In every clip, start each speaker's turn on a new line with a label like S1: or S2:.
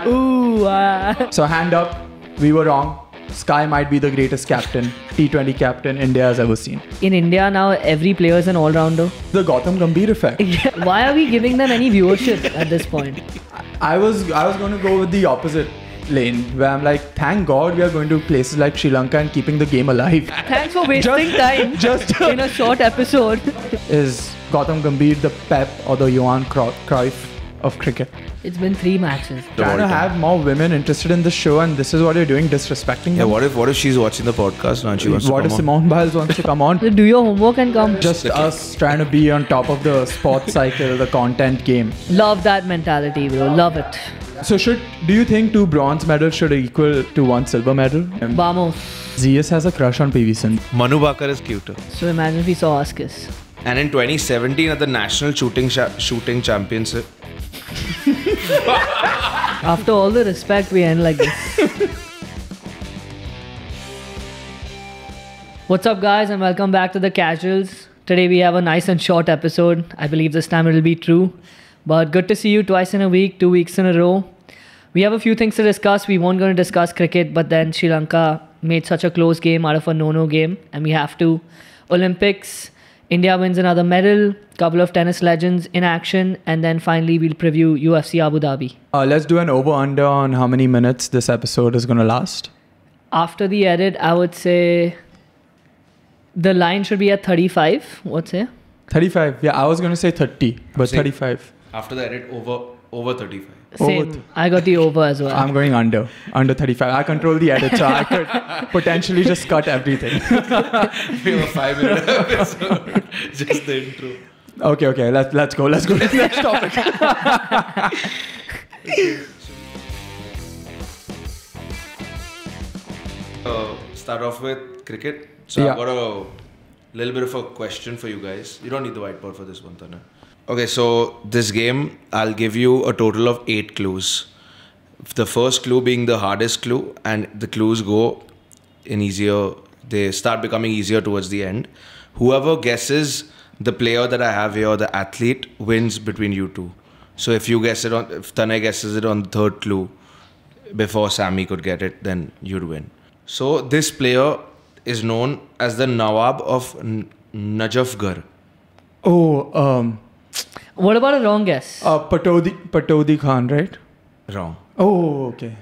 S1: Ooh.
S2: So hand up, we were wrong. Sky might be the greatest captain, T20 captain India has ever seen.
S1: In India now, every player is an all-rounder.
S2: The Gautam Gambhir effect.
S1: Why are we giving them any viewership at this point?
S2: I was going to go with the opposite lane, where I'm like, thank God we are going to places like Sri Lanka and keeping the game alive.
S1: Thanks for wasting time in a short episode.
S2: Is Gautam Gambhir the Pep or the Johan Cryuff of cricket?
S1: It's been 3 matches.
S2: Trying to have more women interested in the show, and this is what you're doing, disrespecting them.
S3: Yeah, what if she's watching the podcast and she wants to come on?
S2: Simone Biles wants to come on?
S1: Do your homework and come.
S2: Just us trying to be on top of the sports cycle, the content game.
S1: Love that mentality, bro. Love it.
S2: So do you think 2 bronze medals should equal to 1 silver medal?
S1: Vamos.
S2: Zeus has a crush on PV Sindhu.
S3: Manu Bhaker is cuter.
S1: So imagine if we saw us kiss.
S3: And in 2017 at the National Shooting Championship.
S1: After all the respect, we end like this. What's up, guys, and welcome back to the Casuals. Today we have a nice and short episode. I believe this time it will be true. But good to see you twice in a week, 2 weeks in a row. We have a few things to discuss. We weren't going to discuss cricket, but then Sri Lanka made such a close game out of a no-no game, and we have to. Olympics, India wins another medal, couple of tennis legends in action, and then finally we'll preview UFC Abu Dhabi.
S2: Let's do an over-under on how many minutes this episode is going to last.
S1: After the edit, I would say the line should be at 35. What's it?
S2: 35. Yeah, I was going to say 30, but 35.
S3: After the edit, over 35.
S1: Same. I got the over as well.
S2: I'm going under 35. I control the edit, so I could potentially just cut everything.
S3: We have a 5-minute episode. Just the intro.
S2: Okay. Let's go to the next topic.
S3: Start off with cricket. So I've got a little bit of a question for you guys. You don't need the whiteboard for this one, Tana. Okay, so this game, I'll give you a total of 8 clues. The first clue being the hardest clue, and the clues go in easier, they start becoming easier towards the end. Whoever guesses the player that I have here, the athlete, wins between you two. So if Tanay guesses it on the third clue before Sammy could get it, then you'd win. So this player is known as the Nawab of Najafgarh.
S1: What about a wrong guess?
S2: Patodi Khan, right?
S3: Wrong.
S2: Oh, okay.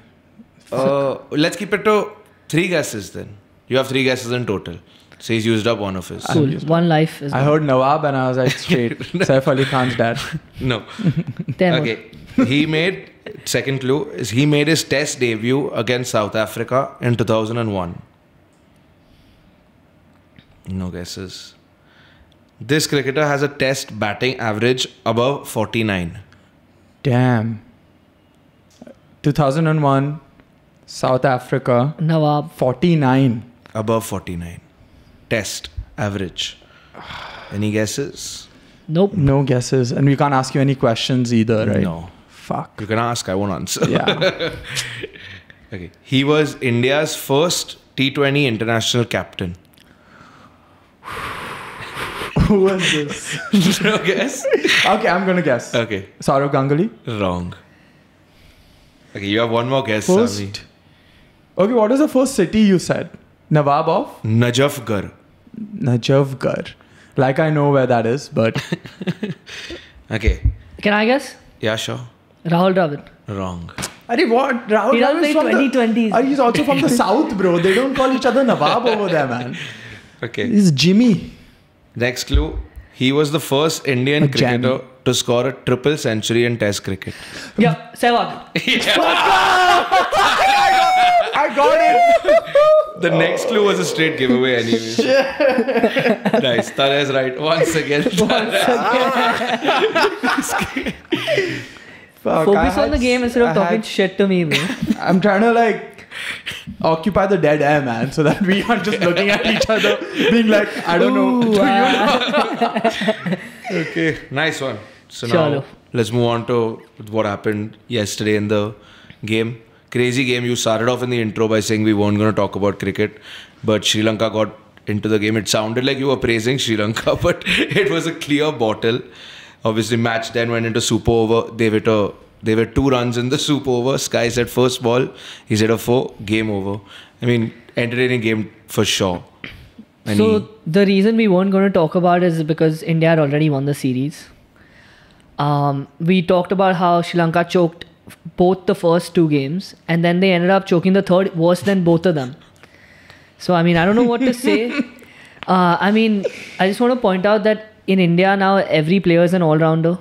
S3: Let's keep it to 3 guesses then. You have 3 guesses in total. So he's used up one of his.
S1: Cool. One life is
S2: I heard Nawab and I was like straight. Saif Ali Khan's dad.
S3: No. Okay. He made, second clue, is he made his test debut against South Africa in 2001. No guesses. This cricketer has a test batting average above 49.
S2: Damn. 2001, South Africa.
S1: Nawab.
S2: 49.
S3: Above 49. Test average. Any guesses?
S1: Nope.
S2: No guesses. And we can't ask you any questions either, right?
S3: No.
S2: Fuck.
S3: You can ask, I won't answer.
S2: Yeah.
S3: Okay. He was India's first T20 international captain.
S2: Who was this?
S3: No guess?
S2: Okay, I'm going to guess.
S3: Okay.
S2: Saurav Ganguly?
S3: Wrong. Okay, you have one more guess,
S2: First.
S3: Sami.
S2: Okay, what is the first city you said? Nawab of?
S3: Najafgarh.
S2: Najafgarh. Like I know where that is, but...
S3: Okay.
S1: Can I guess?
S3: Yeah, sure.
S1: Rahul Dravid.
S3: Wrong.
S2: Arey, what? Rahul
S1: He doesn't
S2: Dravid is
S1: play
S2: from
S1: 2020s.
S2: He's also from the south, bro. They don't call each other Nawab over there, man.
S3: Okay.
S2: He's Jimmy.
S3: Next clue. He was the first Indian cricketer to score a triple century in Test cricket.
S1: Yeah, Sehwag.
S2: I got it.
S3: The next clue was a straight giveaway anyways. Nice. Tara is right. Once again.
S2: Fuck,
S1: Focus on the game instead of talking shit to me, bro.
S2: I'm trying to like occupy the dead air, man, so that we aren't just looking at each other being like, I don't know.
S3: Okay. Nice one. So
S1: Chalo.
S3: now let's move on to what happened yesterday in the game. Crazy game. You started off in the intro by saying we weren't going to talk about cricket, but Sri Lanka got into the game. It sounded like you were praising Sri Lanka, but it was a clear bottle. Obviously, match then went into super over. They hit a There were 2 runs in the super over. Sky said first ball. He said a 4. Game over. I mean, entertaining game for sure. And
S1: so the reason we weren't going to talk about it is because India had already won the series. We talked about how Sri Lanka choked both the first 2 games, and then they ended up choking the third, worse than both of them. So, I mean, I don't know what to say. I mean, I just want to point out that in India now, every player is an all-rounder.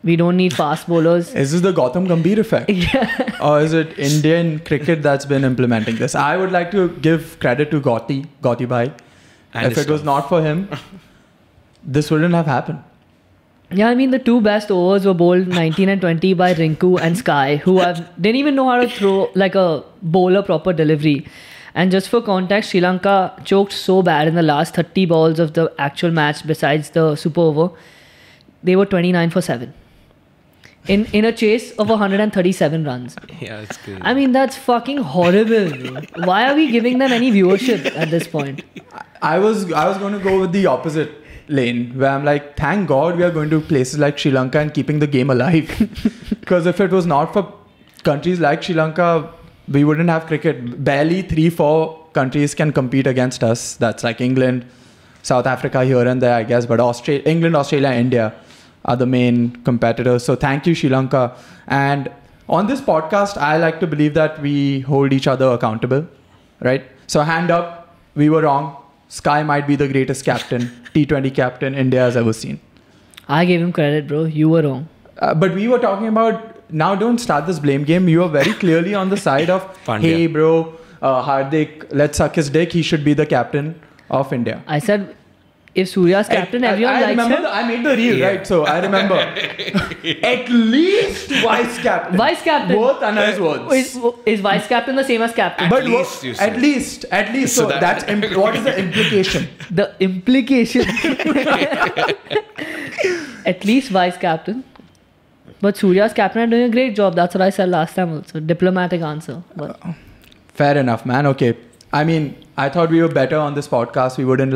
S1: We don't need fast bowlers.
S2: Is this the Gautam Gambhir effect?
S1: Yeah.
S2: Or is it Indian cricket that's been implementing this? I would like to give credit to Gauti Bhai.
S3: And
S2: If it was not for him, this wouldn't have happened.
S1: Yeah, I mean, the 2 best overs were bowled 19 and 20 by Rinku and Sky, who didn't even know how to throw like a bowler proper delivery. And just for context, Sri Lanka choked so bad in the last 30 balls of the actual match besides the super over. They were 29 for 7. In a chase of 137 runs.
S3: Yeah, it's crazy.
S1: I mean, that's fucking horrible, bro. Why are we giving them any viewership at this point?
S2: I was going to go with the opposite lane, where I'm like, thank God we are going to places like Sri Lanka and keeping the game alive. Because if it was not for countries like Sri Lanka, we wouldn't have cricket. Barely 3-4 countries can compete against us. That's like England, South Africa here and there, I guess. But England, Australia, India are the main competitors. So thank you, Sri Lanka. And on this podcast, I like to believe that we hold each other accountable, right? So hand up, we were wrong. Sky might be the greatest captain, T20 captain India has ever seen.
S1: I gave him credit, bro. You were wrong.
S2: But we were talking about, now don't start this blame game. You were very clearly on the side of, hey bro, Hardik, let's suck his dick. He should be the captain of India.
S1: I said, if Surya's captain, everyone likes him.
S2: I made the reel, right? So I remember. At least vice captain.
S1: Vice captain.
S2: Both Anna's words.
S1: Is vice captain the same as captain?
S2: But
S3: at least,
S2: at least. So that's what is the implication?
S1: The implication. At least vice captain. But Surya's captain are doing a great job. That's what I said last time also. Diplomatic answer. But
S2: fair enough, man. Okay. I mean, I thought we were better on this podcast. We wouldn't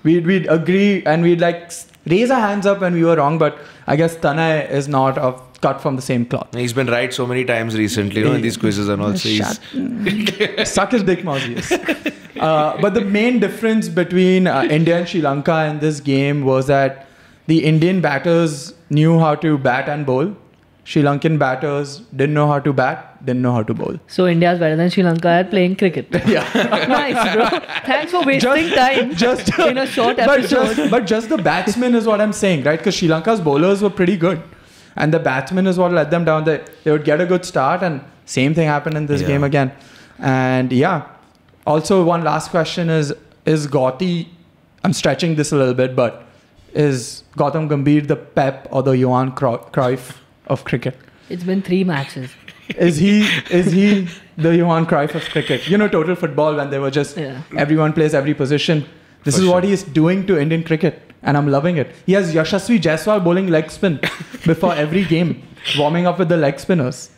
S2: we'd agree and we'd raise our hands up when we were wrong. But I guess Tanay is not cut from the same cloth.
S3: He's been right so many times recently, in these quizzes and all. So
S2: suck his dick, Mausius. But the main difference between India and Sri Lanka in this game was that the Indian batters knew how to bat and bowl. Sri Lankan batters didn't know how to bat, didn't know how to bowl.
S1: So India's better than Sri Lanka at playing cricket.
S2: Yeah.
S1: Nice, bro. Thanks for wasting time in a short episode.
S2: But just the batsmen is what I'm saying, right? Because Sri Lanka's bowlers were pretty good. And the batsmen is what let them down. They would get a good start and same thing happened in this game again. And yeah. Also, one last question is Gauti, I'm stretching this a little bit, but is Gautam Gambhir the Pep or the Johan Cryuff of cricket?
S1: It's been 3 matches.
S2: Is he the Johan Cryuff of cricket? You know, total football when they were just everyone plays every position. This is what he is doing to Indian cricket, and I'm loving it. He has Yashasvi Jaiswal bowling leg spin before every game, warming up with the leg spinners.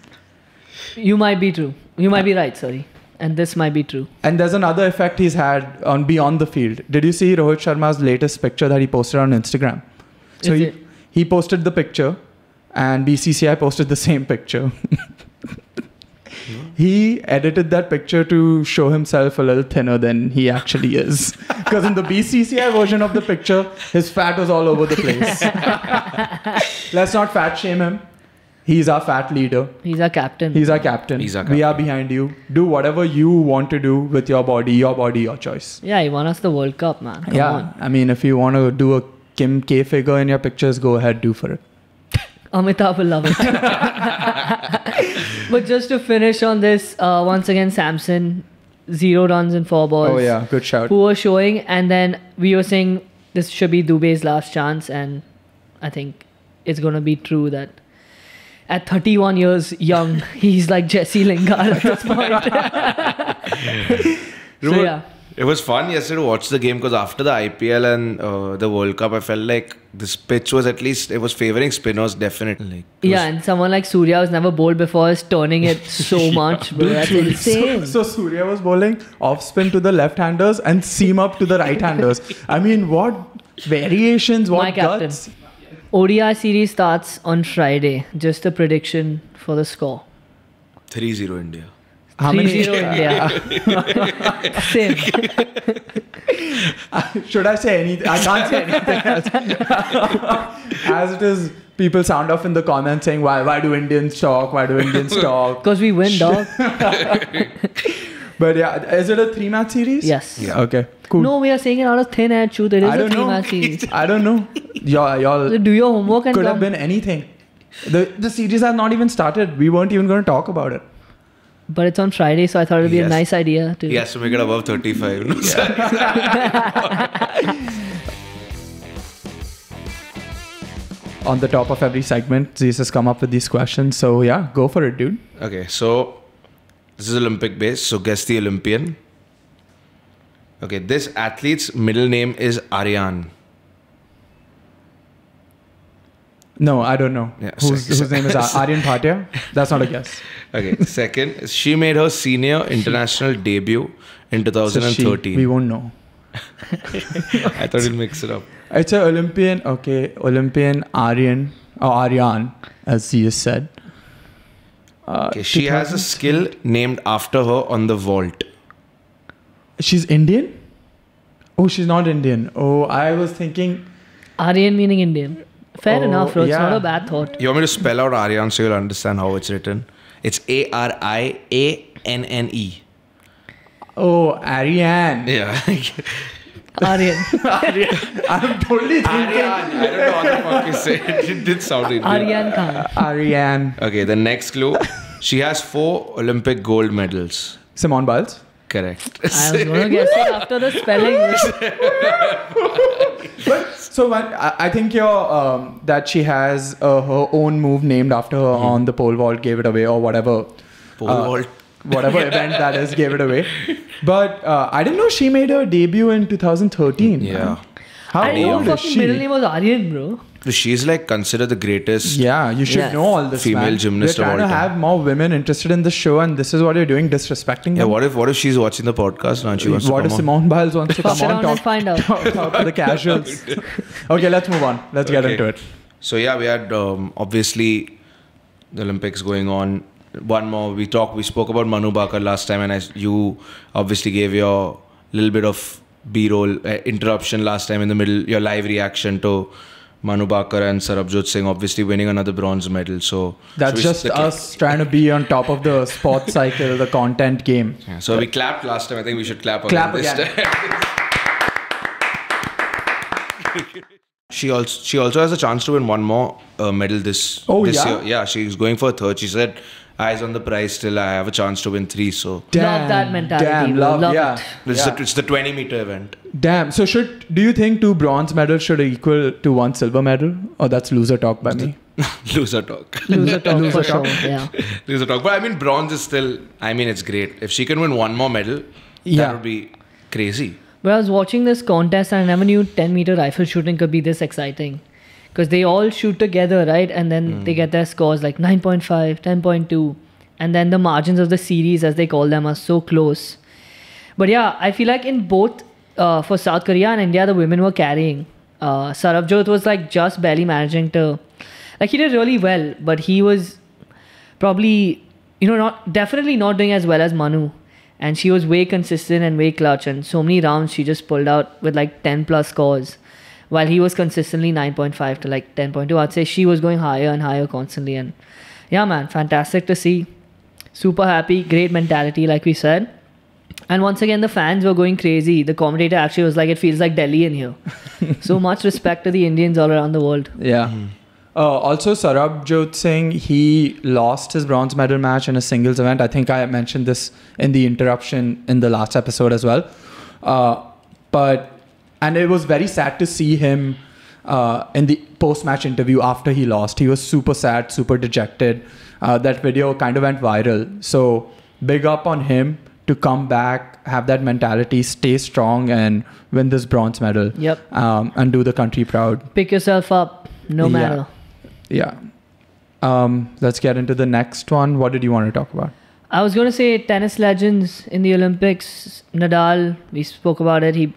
S1: You might be true. You might be right, sorry. And this might be true.
S2: And there's another effect he's had on beyond the field. Did you see Rohit Sharma's latest picture that he posted on Instagram? So he posted the picture and BCCI posted the same picture. He edited that picture to show himself a little thinner than he actually is. Because in the BCCI version of the picture, his fat was all over the place. Let's not fat shame him. He's our fat leader.
S1: He's our captain.
S2: We are behind you. Do whatever you want to do with your body, your choice.
S1: Yeah, he won us the World Cup, man. Come on.
S2: I mean, if you want to do a Kim K figure in your pictures, go ahead, do for it.
S1: Amitabh will love it. But just to finish on this, once again, Samson, 0 runs in 4 balls.
S2: Oh yeah, good shout.
S1: Who was showing, and then we were saying this should be Dube's last chance, and I think it's going to be true that at 31 years young, he's like Jesse Lingard at this point. So yeah.
S3: It was fun yesterday to watch the game because after the IPL and the World Cup, I felt like this pitch was at least, it was favouring spinners definitely.
S1: And someone like Surya who's never bowled before is turning it so much, bro. That's insane.
S2: So Surya was bowling off spin to the left-handers and seam up to the right-handers. I mean, what variations, what guts.
S1: ODI series starts on Friday. Just a prediction for the score.
S3: 3-0 India.
S2: How many?
S1: 3-0 India. Same.
S2: Should I say anything? I can't say anything else. As it is, people sound off in the comments saying, why do Indians talk? Why do Indians talk?
S1: Because we win, dog.
S2: But yeah, is it a 3-match series?
S1: Yes.
S3: Yeah.
S2: Okay, cool.
S1: No, we are saying it out of thin air truth. It is
S2: I
S1: a
S2: don't know.
S1: 3-match series.
S2: I don't know. Y'all
S1: So do your homework and
S2: could
S1: come.
S2: have been anything. The series has not even started. We weren't even going to talk about it.
S1: But it's on Friday, so I thought it would be a
S3: Yes.
S1: nice idea to.
S3: He has to make it above 35. No, sorry.
S2: On the top of every segment, Zeus has come up with these questions. So yeah, go for it, dude.
S3: Okay, so this is Olympic based. So guess the Olympian. Okay, this athlete's middle name is Aryan.
S2: No, I don't know.
S3: Yeah,
S2: Whose name is Aryan Bhatia? That's not a guess.
S3: Okay, second, she made her senior international debut in
S2: So
S3: 2013.
S2: we won't know.
S3: I thought you'd mix it up.
S2: It's an Olympian. Okay, Olympian Aryan or Aryan, as he has said.
S3: Okay, she has a skill named after her on the vault.
S2: She's Indian? Oh, she's not Indian. Oh, I was thinking.
S1: Aryan meaning Indian. Fair
S2: Oh,
S1: enough, bro. It's
S2: yeah.
S1: not a bad thought.
S3: You want me to spell out Aryan so you'll understand how it's written? It's Arianne.
S2: Oh, Aryan.
S3: Yeah.
S1: Aryan.
S2: I'm totally thinking.
S3: I don't know how the fuck you say it. It did sound Indian.
S1: Aryan Khan.
S2: Aryan.
S3: Okay, the next clue. She has 4 Olympic gold medals.
S2: Simone Biles.
S3: Correct.
S1: I was going to guess it after the spelling.
S2: But so I think that she has her own move named after her on the pole vault gave it away or whatever.
S3: Pole vault.
S2: Whatever event that is gave it away. But I didn't know she made her debut in 2013.
S3: Yeah.
S2: Man. How
S1: I know
S2: old is
S1: fucking
S2: she?
S1: middle name was Aryan, bro.
S3: She's like considered the greatest.
S2: Yeah, you should
S1: Yes.
S2: know all this.
S3: Female
S2: man.
S3: gymnast
S2: We're
S3: of
S2: trying
S3: all
S2: to
S3: time.
S2: have more women interested in the show, and this is what you're doing, disrespecting
S3: Yeah,
S2: them.
S3: what if she's watching the podcast now and she wants to
S2: What
S3: come
S2: if
S3: on?
S2: Simone Biles wants to come
S1: Sit
S2: on
S1: down and find out.
S2: talk to the casuals? Okay, let's move on. Let's get
S3: Okay.
S2: into it.
S3: So yeah, we had obviously the Olympics going on. One more. We spoke about Manu Bhaker last time, and you obviously gave your little bit of B-roll interruption last time in the middle. Your live reaction to Manu Bhaker and Sarabjot Singh obviously winning another bronze medal. So
S2: That's just us trying to be on top of the sports cycle, the content game.
S3: Yeah, so we clapped last time. I think we should clap
S2: Clap
S3: again this
S2: again.
S3: time. She also has a chance to win one more medal this
S2: yeah?
S3: year. Yeah, she's going for a third. She said, "Eyes on the prize. Still, I have a chance to win 3." So
S1: Love that mentality,
S2: Damn,
S1: bro. Love
S2: yeah.
S1: it.
S3: it's the 20-meter event.
S2: Damn. So do you think 2 bronze medals should equal to 1 silver medal? Or that's loser talk by me?
S3: Loser talk.
S1: Loser talk
S2: Loser
S1: for
S2: talk.
S1: sure. Yeah.
S3: Loser talk. But I mean, bronze is still. I mean, it's great. If she can win one more medal,
S2: Yeah.
S3: that would be crazy.
S1: But I was watching this contest and I never knew 10-meter rifle shooting could be this exciting. Because they all shoot together, right? And then they get their scores like 9.5, 10.2. And then the margins of the series, as they call them, are so close. But yeah, I feel like in both, for South Korea and India, the women were carrying. Sarabjot was like just barely managing to... Like he did really well, but he was probably, definitely not doing as well as Manu. And she was way consistent and way clutch. And so many rounds she just pulled out with like 10 plus scores. While he was consistently 9.5 to like 10.2. I'd say she was going higher and higher constantly. And yeah, man, fantastic to see. Super happy. Great mentality, like we said. And once again, the fans were going crazy. The commentator actually was like, it feels like Delhi in here. So much respect to the Indians all around the world.
S2: Yeah. Also, Sarabjot Singh, he lost his bronze medal match in a singles event. I think I mentioned this in the interruption in the last episode as well. And it was very sad to see him in the post-match interview after he lost. He was super sad, super dejected. That video kind of went viral. So big up on him to come back, have that mentality, stay strong and win this bronze medal.
S1: Yep.
S2: And do the country proud.
S1: Pick yourself up, no matter.
S2: Yeah. Let's get into the next one. What did you want to talk about?
S1: I was going to say tennis legends in the Olympics. Nadal, we spoke about it. He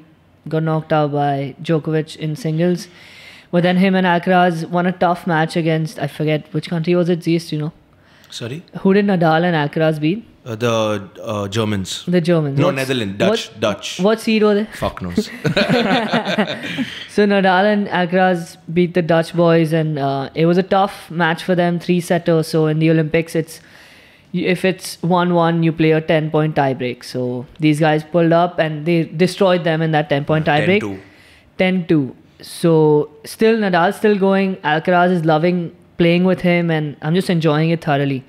S1: got knocked out by Djokovic in singles. But then him and Alcaraz won a tough match against, I forget which country was it, Zeus, you know?
S3: Sorry?
S1: Who did Nadal and Alcaraz beat?
S3: The Germans.
S1: The Germans.
S3: No, Netherlands. Dutch.
S1: What seed was it?
S3: Fuck knows.
S1: So Nadal and Alcaraz beat the Dutch boys, and it was a tough match for them, 3-setter. So in the Olympics, if it's 1-1, you play a 10-point tiebreak. So these guys pulled up and they destroyed them in that 10-point tiebreak. 10-2. So still Nadal's still going. Alcaraz is loving playing with him, and I'm just enjoying it thoroughly.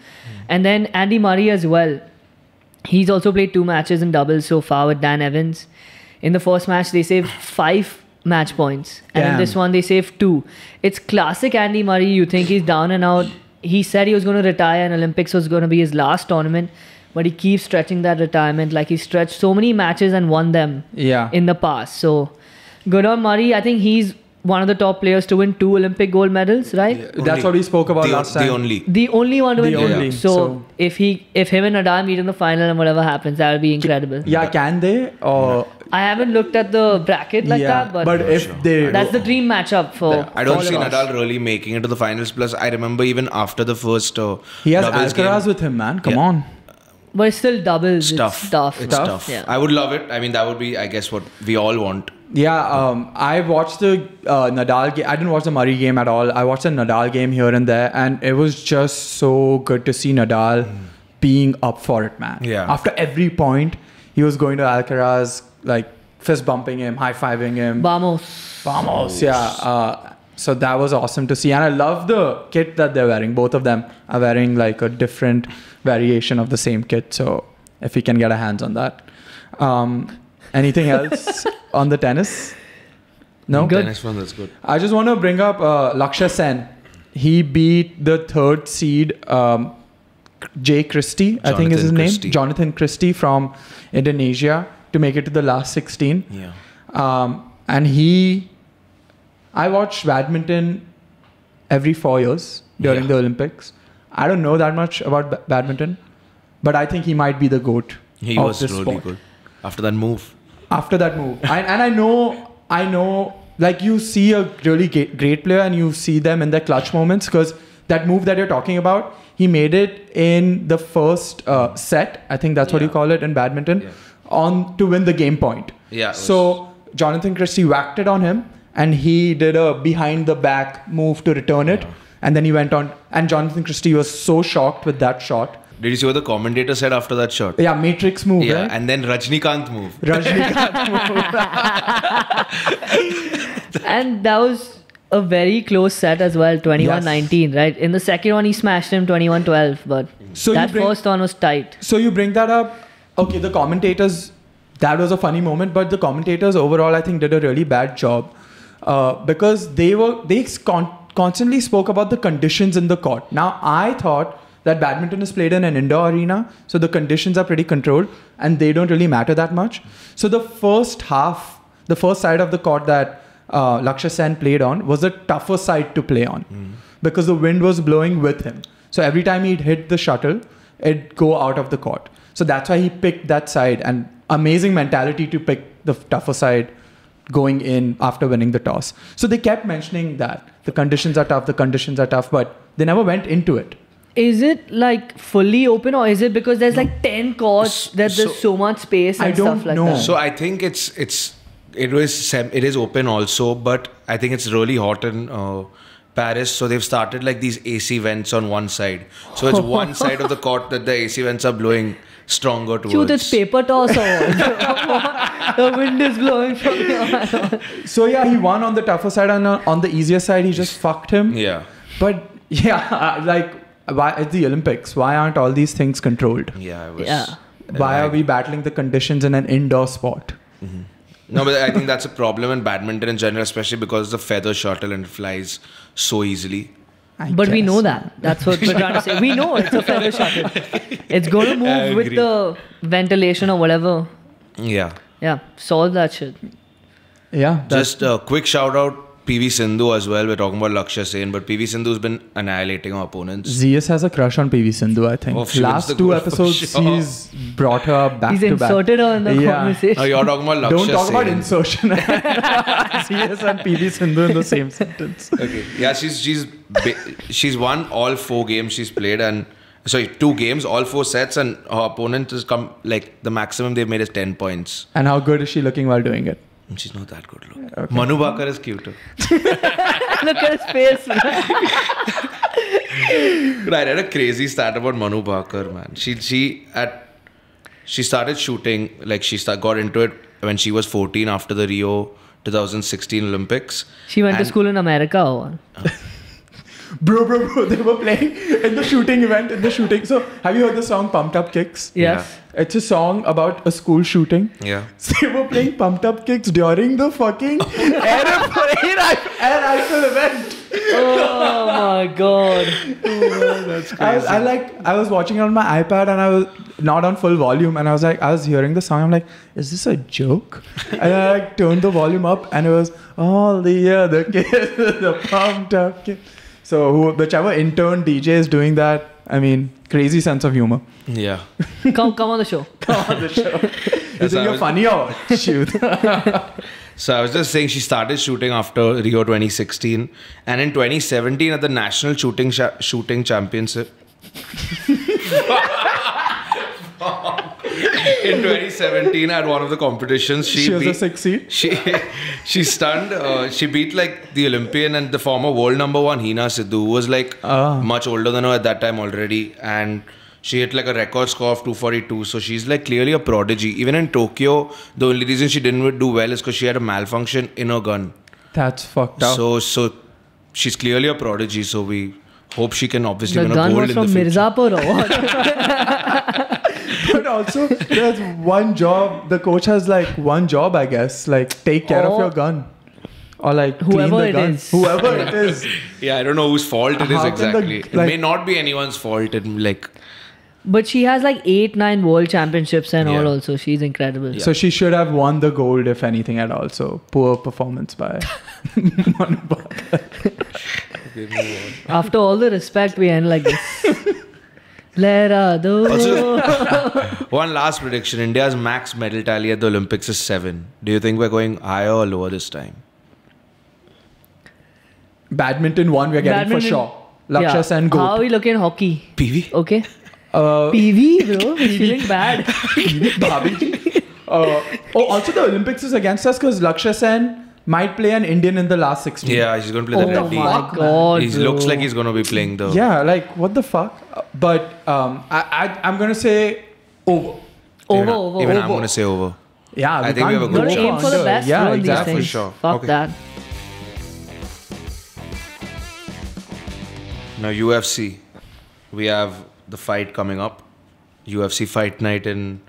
S1: And then Andy Murray as well. He's also played 2 matches in doubles so far with Dan Evans. In the first match, they saved 5 match points. And in this one, they saved 2. It's classic Andy Murray. You think he's down and out. He said he was going to retire and Olympics was going to be his last tournament. But he keeps stretching that retirement. Like he stretched so many matches and won them in the past. So good on Murray. I think he's one of the top players to win 2 Olympic gold medals, right?
S2: Yeah, that's what we spoke about last time.
S1: The only one to win.
S2: Only.
S1: So if him and Nadal meet in the final and whatever happens, that will be incredible.
S2: Yeah, can they? Or
S1: I haven't looked at the bracket like that, but
S2: if they,
S1: that's the dream matchup for.
S3: I don't see Nadal really making it to the finals. Plus, I remember even after the first
S2: he has Alcaraz with him, man. Come on.
S1: But it's still doubles.
S3: It's tough.
S1: Yeah.
S3: I would love it. I mean, that would be, I guess, what we all want.
S2: Yeah, I watched the Nadal game. I didn't watch the Murray game at all. I watched the Nadal game here and there, and it was just so good to see Nadal being up for it, man.
S3: Yeah.
S2: After every point, he was going to Alcaraz, like fist bumping him, high fiving him. Vamos. Yeah. So that was awesome to see, and I love the kit that they're wearing. Both of them are wearing like a different variation of the same kit. So if we can get our hands on that. Anything else on the tennis? No?
S3: Good. Tennis one, that's good.
S2: I just want to bring up Lakshya Sen. He beat the 3rd seed, Jay Christie, I think is his name. Jonathan Christie from Indonesia to make it to the last 16.
S3: Yeah.
S2: And I watch badminton every 4 years during the Olympics. I don't know that much about badminton, but I think he might be the GOAT.
S3: He was really good. After that move. I know, like you see a really great player and you see them in their clutch moments, because that move that you're talking about, he made it in the first set. I think that's what you call it in badminton, to win the game point. Yeah.
S2: So Jonathan Christie whacked it on him and he did a behind the back move to return it. And then he went on, and Jonathan Christie was so shocked with that shot.
S3: Did you see what the commentator said after that shot?
S2: Yeah, Matrix move.
S3: Yeah,
S2: right?
S3: and then Rajnikant move.
S1: And that was a very close set as well, 21-19, right? In the second one, he smashed him 21-12, but first one was tight.
S2: So you bring that up. Okay, the commentators, that was a funny moment, but the commentators overall, I think, did a really bad job because they constantly spoke about the conditions in the court. Now, I thought that badminton is played in an indoor arena, so the conditions are pretty controlled and they don't really matter that much. So the first side of the court that Lakshya Sen played on was the tougher side to play on because the wind was blowing with him. So every time he'd hit the shuttle, it'd go out of the court. So that's why he picked that side, and amazing mentality to pick the tougher side going in after winning the toss. So they kept mentioning that the conditions are tough, but they never went into it.
S1: Is it like fully open, or is it because there's like 10 courts that there's so much space and stuff like that?
S3: So I think it is open also, but I think it's really hot in Paris. So they've started like these AC vents on one side. So it's one side of the court that the AC vents are blowing stronger towards.
S1: Shoot, it's paper toss or what? The wind is blowing from here.
S2: So yeah, he won on the tougher side, and on the easier side, he just fucked him.
S3: Yeah.
S2: But yeah, like, why at the Olympics? Why aren't all these things controlled? Why are we battling the conditions in an indoor sport?
S3: Mm-hmm. No, but I think that's a problem in badminton in general, especially because the feather shuttle and it flies so easily.
S1: But we know that. That's what we're trying to say. We know it's a feather shuttle. It's going to move with the ventilation or whatever.
S3: Yeah.
S1: Yeah. Solve that shit.
S2: Yeah.
S3: Just a quick shout out. PV Sindhu as well. We're talking about Lakshya Sen, but PV Sindhu's been annihilating our opponents.
S2: Zeus has a crush on PV Sindhu, I think.
S3: Oh, she wins
S2: Last
S3: the
S2: 2
S3: gold for
S2: episodes,
S3: sure.
S2: he's brought her back
S1: He's
S2: to back.
S1: inserted her in the
S2: Yeah.
S1: conversation.
S3: No, you're talking about Lakshya
S2: Don't talk
S3: Sen.
S2: about insertion. Zeus and PV Sindhu in the same sentence.
S3: Okay. Yeah, she's won all 4 games she's played, and 2 games, all 4 sets, and her opponent has come like the maximum they've made is 10 points.
S2: And how good is she looking while doing it?
S3: She's not that good looking.
S2: Okay.
S3: Manu Bhaker is cuter.
S1: Look at his face.
S3: But I read a crazy stat about Manu Bhaker, man. She started shooting, like got into it when she was 14 after the Rio 2016 Olympics.
S1: She went to school in America or what?
S2: Bro, they were playing in the shooting event, So, have you heard the song Pumped Up Kicks?
S1: Yes.
S2: It's a song about a school shooting.
S3: Yeah.
S2: So, they were playing Pumped Up Kicks during the fucking air rifle event.
S1: Oh my god.
S3: That's crazy.
S2: I was watching it on my iPad and I was not on full volume, and I was hearing the song. I'm like, is this a joke? And I turned the volume up, and it was all the other kids, the pumped up kids. So whichever intern DJ is doing that, I mean, crazy sense of humor.
S3: Yeah.
S1: Come on the show.
S2: Come on the show. You think you're funny or what? Shoot.
S3: So I was just saying she started shooting after Rio 2016, and in 2017 at the National Shooting Championship. In 2017 at one of the competitions,
S2: she was a 6 seed.
S3: She stunned. She beat like the Olympian and the former world number 1 Hina Sidhu, who was like much older than her at that time already, and she hit like a record score of 242. So she's like clearly a prodigy. Even in Tokyo, the only reason she didn't do well is because she had a malfunction in her gun.
S2: That's fucked up.
S3: So she's clearly a prodigy. So we hope she can obviously
S1: The
S3: win a
S1: gun
S3: gold
S1: was
S3: in the
S1: from
S3: future.
S1: Mirzapur or what?
S2: But also, there's one job. The coach has like one job, I guess. Like, take care of your gun. Or like,
S1: Whoever
S2: clean the
S1: it
S2: gun.
S1: is.
S2: Whoever it is.
S3: Yeah, I don't know whose fault it is
S2: How can
S3: exactly.
S2: the,
S3: It may not be anyone's fault.
S1: But she has like 8-9 world championships and all also. She's incredible.
S2: So she should have won the gold, if anything at all. So poor performance by Manu Bhaker.
S1: After all the respect, we end like this.
S3: Also, one last prediction. India's max medal tally at the Olympics is 7. Do you think we're going higher or lower this time?
S2: Badminton 1, we're getting for sure. Lakshya Sen
S1: How
S2: goat.
S1: are we looking in hockey?
S3: PV?
S1: Okay. PV, bro. He's feeling bad.
S2: Bhabhi. Also the Olympics is against us because Lakshya Sen might play an Indian in the last 16.
S3: Yeah, he's going to play the
S1: Oh
S3: Reddy.
S1: my god.
S3: He looks like he's going to be playing the...
S2: Yeah, like what the fuck? But I'm going to say over.
S1: Over.
S3: I'm going to say over.
S2: Yeah,
S3: I think we have a good
S1: Gotta aim
S3: chance.
S1: for the best,
S2: Yeah,
S1: bro, in these
S2: exactly.
S1: things.
S3: For sure.
S1: Fuck
S3: Okay.
S1: that.
S3: Now UFC. We have the fight coming up. UFC Fight Night in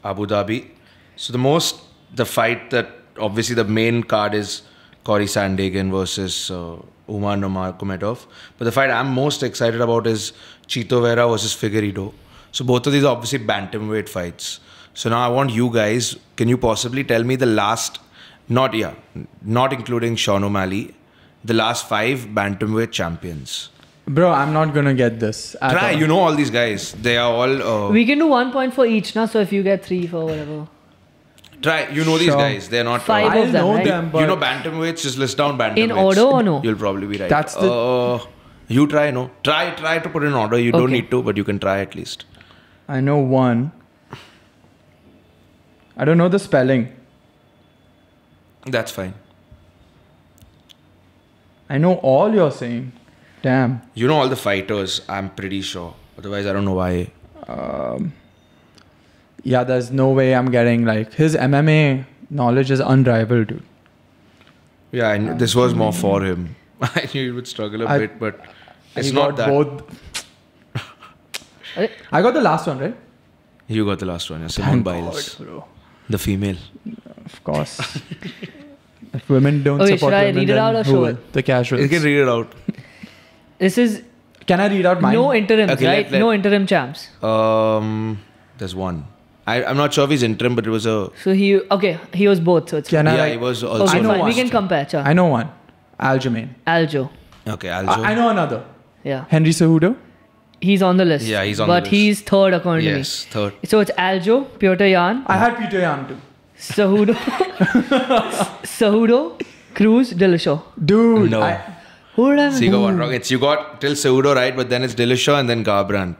S3: Abu Dhabi. So the fight that obviously the main card is Corey Sandhagen versus Umar Nurmagomedov. But the fight I'm most excited about is Chito Vera versus Figuerido. So both of these are obviously bantamweight fights. So now I want you guys, can you possibly tell me the last, not including Sean O'Malley, the last 5 bantamweight champions?
S2: Bro, I'm not going to get this. at
S3: Try,
S2: all.
S3: you know all these guys. They are all...
S1: We can do 1 point for each now. So if you get 3 for whatever.
S3: Try, you know these
S2: Sure.
S3: guys. They're not...
S1: 5
S2: I
S1: of them,
S2: know
S1: right?
S2: them, but
S3: you know bantamweights, just list down bantamweights.
S1: In order or no?
S3: You'll probably be right.
S2: That's the-
S3: You try, no? Try to put in order. You don't
S1: Okay.
S3: need to, but you can try at least.
S2: I know one. I don't know the spelling.
S3: That's fine.
S2: I know all you're saying. Damn.
S3: You know all the fighters, I'm pretty sure. Otherwise, I don't know why.
S2: Yeah, there's no way I'm getting like his MMA knowledge is unrivaled, dude.
S3: Yeah, and this was more for him. I knew he would struggle a bit, but it's
S2: He
S3: not
S2: got
S3: that.
S2: both. I got the last one, right?
S3: You got the last one. Yeah. Simone
S2: Thank
S3: Biles.
S2: God, bro.
S3: The female.
S2: Of course. If women don't
S1: Okay,
S2: support
S1: should I
S2: women,
S1: read it
S2: then
S1: out or
S2: who
S1: show
S2: will?
S1: it?
S2: The casuals.
S3: You can read it out.
S1: This is
S2: Can I read out mine?
S1: no interims,
S3: Okay,
S1: right?
S3: let-
S1: No interim champs.
S3: There's one. I'm not sure if he's interim, but it was a...
S1: So he was both. So it's
S2: Can
S1: fine.
S3: Yeah,
S2: I?
S3: he was also...
S1: Okay,
S2: I know
S1: fine. We
S2: one.
S1: can compare. Cha.
S2: I know one. Aljamain.
S1: Aljo.
S3: Okay, Aljo.
S2: I know another.
S1: Yeah.
S2: Henry Cejudo.
S1: He's on the list.
S3: Yeah, he's on the
S1: but
S3: list.
S1: he's third according
S3: Yes, third.
S1: to me. So it's Aljo, Piotr Jan,
S2: I had Peter Yan too.
S1: Cejudo, Cejudo, Cruz, Dillashaw.
S2: Dude.
S3: No.
S1: Who did I
S3: So you got one wrong. You got till Cejudo right, but then it's Dillashaw and then Garbrandt.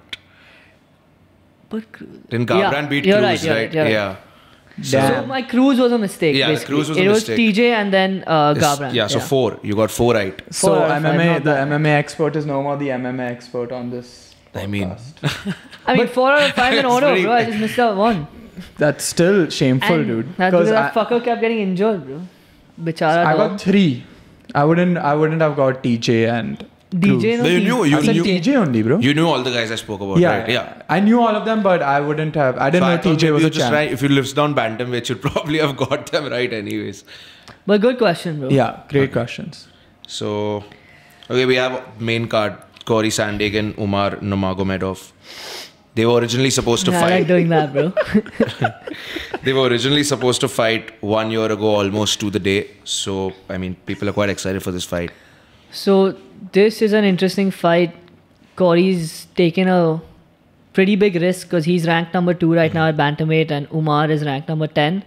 S1: But
S3: Then Garbrandt beat
S1: you're
S3: Cruz,
S1: right,
S3: right?
S1: you're right.
S3: Yeah.
S1: So
S2: Damn.
S1: my Cruz was a mistake.
S3: Yeah, the
S1: basically.
S3: Cruz was a
S1: it
S3: mistake.
S1: was TJ and then Garbrandt.
S3: Yeah, so 4. You got 4 right.
S2: So
S1: 4 out of 5,
S2: MMA,
S1: not
S2: the
S1: bad.
S2: MMA expert is no more the MMA expert on this
S3: I mean,
S2: podcast.
S1: I mean, 4 out of 5 in
S3: It's
S1: order,
S3: pretty-
S1: bro. I just missed out one.
S2: That's still shameful,
S1: And
S2: dude.
S1: that's because that fucker kept getting injured, bro. Bichara
S2: I
S1: dog.
S2: got 3. I wouldn't have got TJ and
S1: DJ
S2: Cruz.
S1: no
S3: No, you
S1: T-
S3: knew- you
S2: I said
S3: knew-
S2: TJ only, bro.
S3: you knew all the guys I spoke about,
S2: yeah,
S3: right? Yeah.
S2: I knew all of them, but I wouldn't have. I didn't
S3: So I
S2: know
S3: thought
S2: TJ
S3: maybe
S2: was
S3: you
S2: a
S3: just
S2: champ.
S3: right. If you lived down bantamweight, you'd probably have got them right anyways.
S1: But good question, bro.
S2: Yeah, great questions.
S3: So, okay, we have main card. Corey Sandhagen, Umar Nurmagomedov. They were originally supposed to
S1: I
S3: fight.
S1: like doing that, bro.
S3: They were originally supposed to fight 1 year ago, almost to the day. So, I mean, people are quite excited for this fight.
S1: So this is an interesting fight. Corey's taken a pretty big risk because he's ranked number 2 right now at bantamweight and Umar is ranked number 10.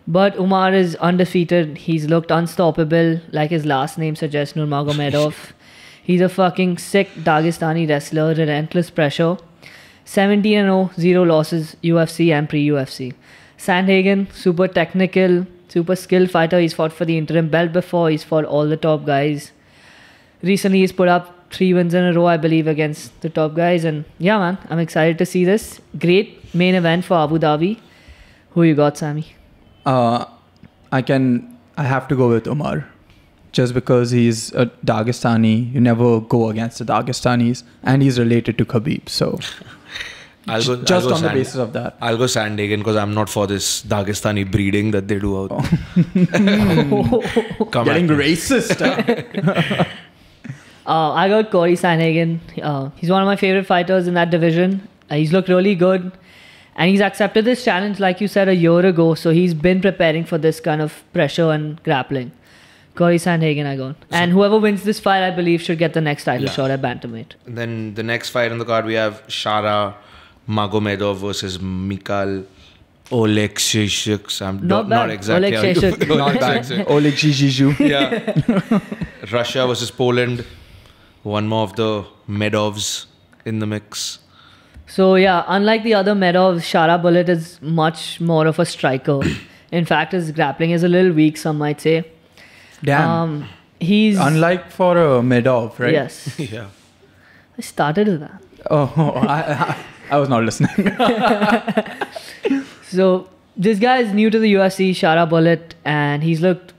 S1: But Umar is undefeated. He's looked unstoppable, like his last name suggests, Nurmagomedov. He's a fucking sick Dagestani wrestler, relentless pressure. 17-0, 0 losses, UFC and pre-UFC. Sandhagen, super technical, super skilled fighter. He's fought for the interim belt before. He's fought all the top guys. Recently, he's put up 3 wins in a row, I believe, against the top guys. And yeah, man, I'm excited to see this. Great main event for Abu Dhabi. Who you got, Sammy?
S2: I have to go with Umar. Just because he's a Dagestani. You never go against the Dagestanis. And he's related to Khabib. So, just on the basis of that.
S3: I'll go Sandhagen because I'm not for this Dagestani breeding that they do out there. Come
S2: Getting
S3: at me.
S2: racist, huh?
S1: I got Corey Sandhagen. He's one of my favorite fighters in that division. He's looked really good. And he's accepted this challenge, like you said, a year ago. So he's been preparing for this kind of pressure and grappling. Corey Sandhagen, I got. And whoever wins this fight, I believe, should get the next title shot at bantamweight.
S3: Then the next fight on the card, we have Shara Magomedov versus Mikhail Oleksiejczuk. I'm
S1: Not
S3: not
S1: bad.
S3: exactly how you
S1: Oleksiejczuk.
S3: pronounce
S2: Not bad.
S3: it.
S2: Oleksiejczuk.
S3: Yeah. Russia versus Poland. One more of the Medovs in the mix.
S1: So yeah, unlike the other Medovs, Shara Bullet is much more of a striker. In fact, his grappling is a little weak, some might say.
S2: Damn.
S1: He's
S2: Unlike for a Medov, right?
S1: Yes.
S3: Yeah.
S1: I started with that.
S2: Oh, I was not listening.
S1: So this guy is new to the UFC, Shara Bullet, and he's looked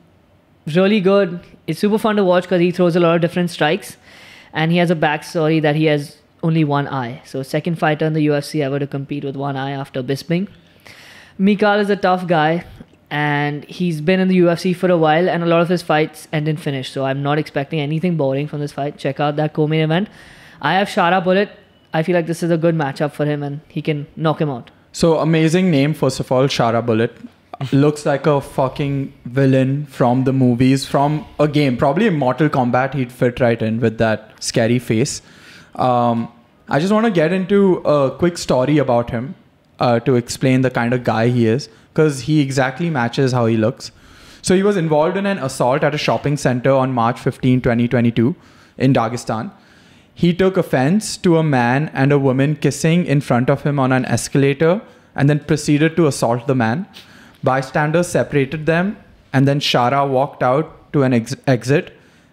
S1: really good. It's super fun to watch because he throws a lot of different strikes, and he has a backstory that he has only one eye. So second fighter in the UFC ever to compete with one eye after Bisping. Mikhail is a tough guy, and he's been in the UFC for a while, and a lot of his fights end in finish. So I'm not expecting anything boring from this fight. Check out that co-main event. I have Shara Bullet. I feel like this is a good matchup for him, and he can knock him out.
S2: So amazing name, first of all, Shara Bullet. Looks like a fucking villain from the movies, from a game. Probably in Mortal Kombat, he'd fit right in with that scary face. I just want to get into a quick story about him to explain the kind of guy he is, because he exactly matches how he looks. So he was involved in an assault at a shopping center on March 15, 2022 in Dagestan. He took offense to a man and a woman kissing in front of him on an escalator and then proceeded to assault the man. Bystanders separated them, and then Shara walked out to an exit.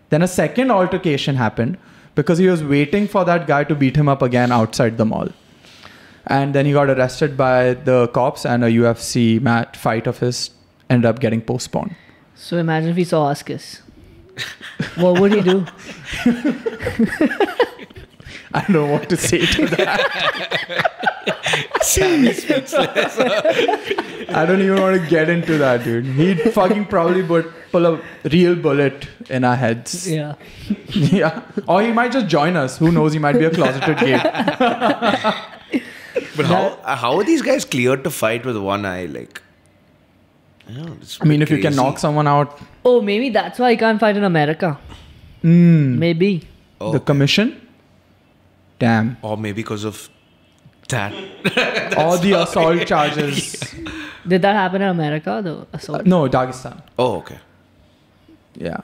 S2: Then a second altercation happened because he was waiting for that guy to beat him up again outside the mall. And then he got arrested by the cops, and a UFC fight of his ended up getting postponed.
S1: So imagine if he saw us kiss. What would he do?
S2: I don't know what to say to that.
S3: Sammy speechless.
S2: I don't even want to get into that, dude. He'd fucking probably pull a real bullet in our heads.
S1: Yeah.
S2: Yeah. Or he might just join us. Who knows? He might be a closeted gay.
S3: But how are these guys cleared to fight with one eye? Like,
S2: I mean, if you can knock someone out.
S1: Oh, maybe that's why he can't fight in America.
S2: Mm,
S1: Maybe.
S2: the commission? Damn.
S3: Or maybe because of that.
S2: All the assault charges.
S1: Did that happen in America, the assault?
S2: No, Dagestan.
S3: Oh, okay.
S2: Yeah.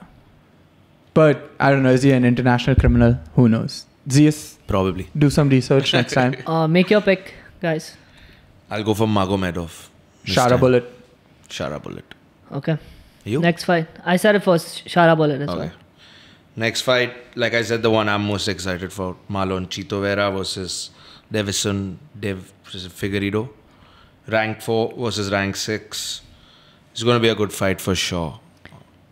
S2: But I don't know. Is he an international criminal? Who knows? Zeus,
S3: Probably.
S2: do some research next time.
S1: Make your pick, guys.
S3: I'll go for Magomedov. this
S2: Shara
S3: time.
S2: bullet.
S3: Shara bullet.
S1: Okay.
S3: You?
S1: Next fight. I said it first. Shara bullet as
S3: Okay.
S1: well.
S3: Next fight, like I said, the one I'm most excited for. Marlon Chito Vera versus Figuerido. Rank 4 versus rank 6. It's going to be a good fight for sure.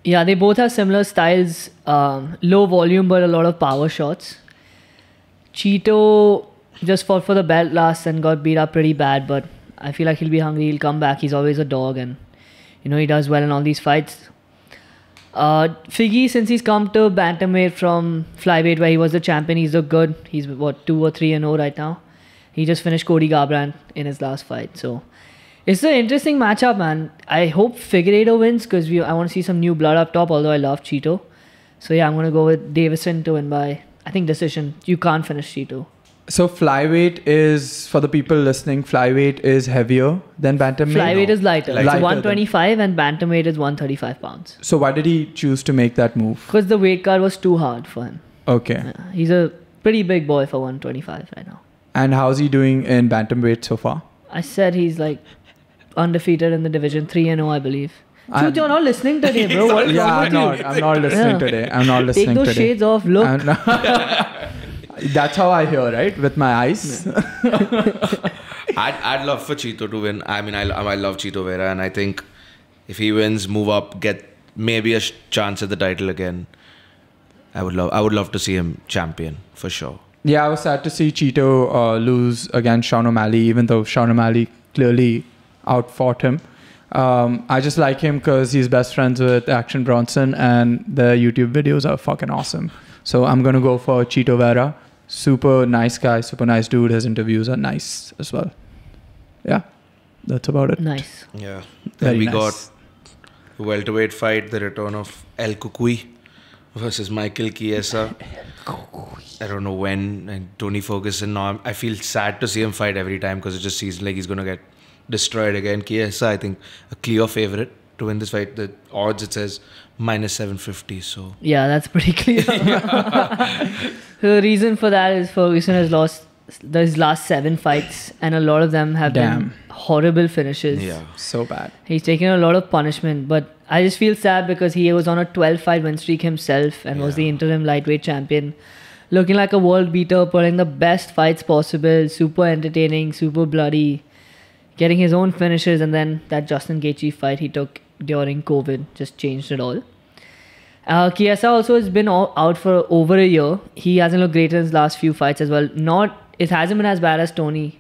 S1: Yeah, they both have similar styles. Low volume, but a lot of power shots. Chito just fought for the belt last and got beat up pretty bad, but I feel like he'll be hungry. He'll come back. He's always a dog, and he does well in all these fights. Figgy, since he's come to bantamweight from flyweight where he was the champion, he's looked good. He's 2 or 3-0 right now. He just finished Cody Garbrandt in his last fight. So it's an interesting matchup, man. I hope Figueiredo wins because I want to see some new blood up top, although I love Chito. So yeah, I'm going to go with Davison to win by, I think, decision. You can't finish Chito.
S2: So flyweight is, for the people listening, flyweight is heavier than bantamweight?
S1: Flyweight is lighter.
S2: Lighter
S1: It's
S2: than-
S1: 125 and bantamweight is 135 pounds.
S2: So why did he choose to make that move?
S1: Because the weight cut was too hard for him.
S2: Okay.
S1: Yeah, he's a pretty big boy for 125 right now.
S2: And how's he doing in bantamweight so far?
S1: I said he's like undefeated in the division, 3-0, I believe. Dude, you're not listening today, bro. What is
S2: Yeah,
S1: wrong
S2: I'm
S1: with
S2: not.
S1: you?
S2: I'm not listening
S1: Yeah.
S2: today. I'm not listening
S1: Take those
S2: today.
S1: shades off. Look.
S2: I'm not- That's how I hear, right? With my eyes.
S3: I'd love for Chito to win. I mean, I love Chito Vera, and I think if he wins, move up, get maybe a chance at the title again. I would love to see him champion for sure.
S2: Yeah, I was sad to see Chito lose against Sean O'Malley, even though Sean O'Malley clearly outfought him. I just like him because he's best friends with Action Bronson, and the YouTube videos are fucking awesome. So I'm going to go for Chito Vera. Super nice guy, super nice dude. His interviews are nice as well. Yeah, that's about it.
S1: Nice.
S3: Yeah.
S2: Very
S3: Then we
S2: nice.
S3: got welterweight fight, the return of El Cucuy versus Michael Chiesa. I don't know when. And Tony Ferguson. Now I feel sad to see him fight every time because it just seems like he's going to get destroyed again. Chiesa, I think, a clear favorite to win this fight. The odds, it says -750. So
S1: Yeah, that's pretty clear. The reason for that is Ferguson has lost his last 7 fights, and a lot of them have been horrible finishes.
S3: yeah.
S2: So bad.
S1: He's taken a lot of punishment, but I just feel sad because he was on a 12-fight win streak himself and was the interim lightweight champion. Looking like a world beater, putting the best fights possible, super entertaining, super bloody, getting his own finishes, and then that Justin Gaethje fight he took during COVID just changed it all. Chiesa also has been out for over a year. He hasn't looked great in his last few fights as well. It hasn't been as bad as Tony,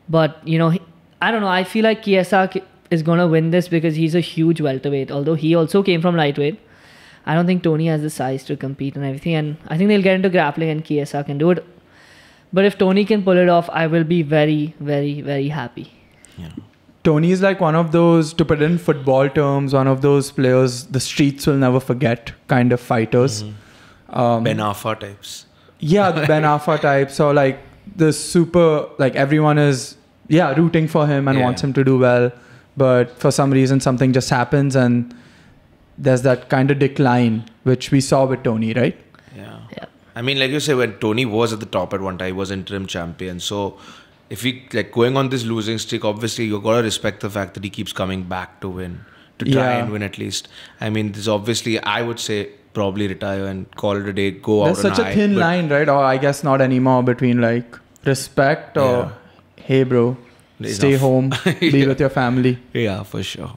S1: but I don't know. I feel like Chiesa is gonna win this because he's a huge welterweight. Although he also came from lightweight, I don't think Tony has the size to compete and everything. And I think they'll get into grappling and Chiesa can do it. But if Tony can pull it off, I will be very, very, very happy.
S3: Yeah.
S2: Tony is like one of those, to put it in football terms, one of those players the streets will never forget kind of fighters.
S3: Ben Arfa types.
S2: Yeah, the Ben Arfa types, or like the super, like everyone is, rooting for him and wants him to do well. But for some reason, something just happens and there's that kind of decline, which we saw with Tony, right?
S3: Yeah.
S1: Yeah.
S3: I mean, like you say, when Tony was at the top at one time, he was interim champion. So if we going on this losing streak, obviously you got to respect the fact that he keeps coming back to win, to try and win at least. I mean, this obviously, I would say, probably retire and call it a day, go
S2: There's
S3: out on
S2: such a
S3: high,
S2: thin
S3: but
S2: line, right? Or I guess not anymore, between like respect or, hey bro, stay
S3: Enough.
S2: home, be with your family.
S3: Yeah, for sure.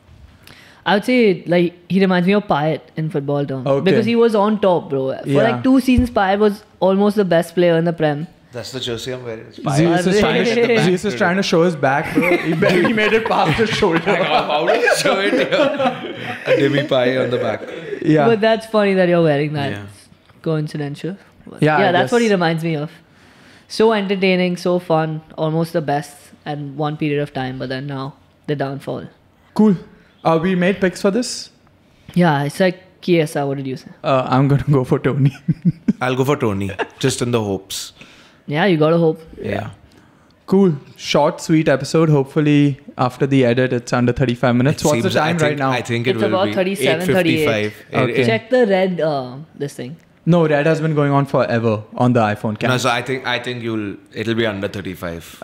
S1: I would say he reminds me of Payet in football terms.
S2: Okay.
S1: Because he was on top, bro. For
S2: Yeah.
S1: 2 seasons, Payet was almost the best player in the Prem.
S3: That's the jersey I'm wearing. It's
S2: Zeus is trying to show his back, bro. He barely made it past his shoulder.
S3: How do you show it here? A demi pie on the back.
S2: Yeah.
S1: But that's funny that you're wearing that.
S3: Yeah.
S1: Coincidental. But
S2: Yeah, I
S1: that's what he
S2: guess.
S1: reminds me of. So entertaining, so fun, almost the best at one period of time, but then now the downfall.
S2: Cool. We made picks for this.
S1: Yeah, it's like Chiesa. What did you say?
S2: I'm going to go for Tony.
S3: I'll go for Tony, just in the hopes.
S1: Yeah, you gotta hope.
S3: Yeah.
S2: Cool. Short, sweet episode. Hopefully, after the edit, it's under 35 minutes. What's the time right now?
S3: I think
S1: It's
S3: will
S1: about
S3: be
S1: 37,
S3: 8:55.
S2: Okay.
S1: Check the red, this thing.
S2: No, red has been going on forever on the iPhone camera.
S3: No, so I think it'll be under 35.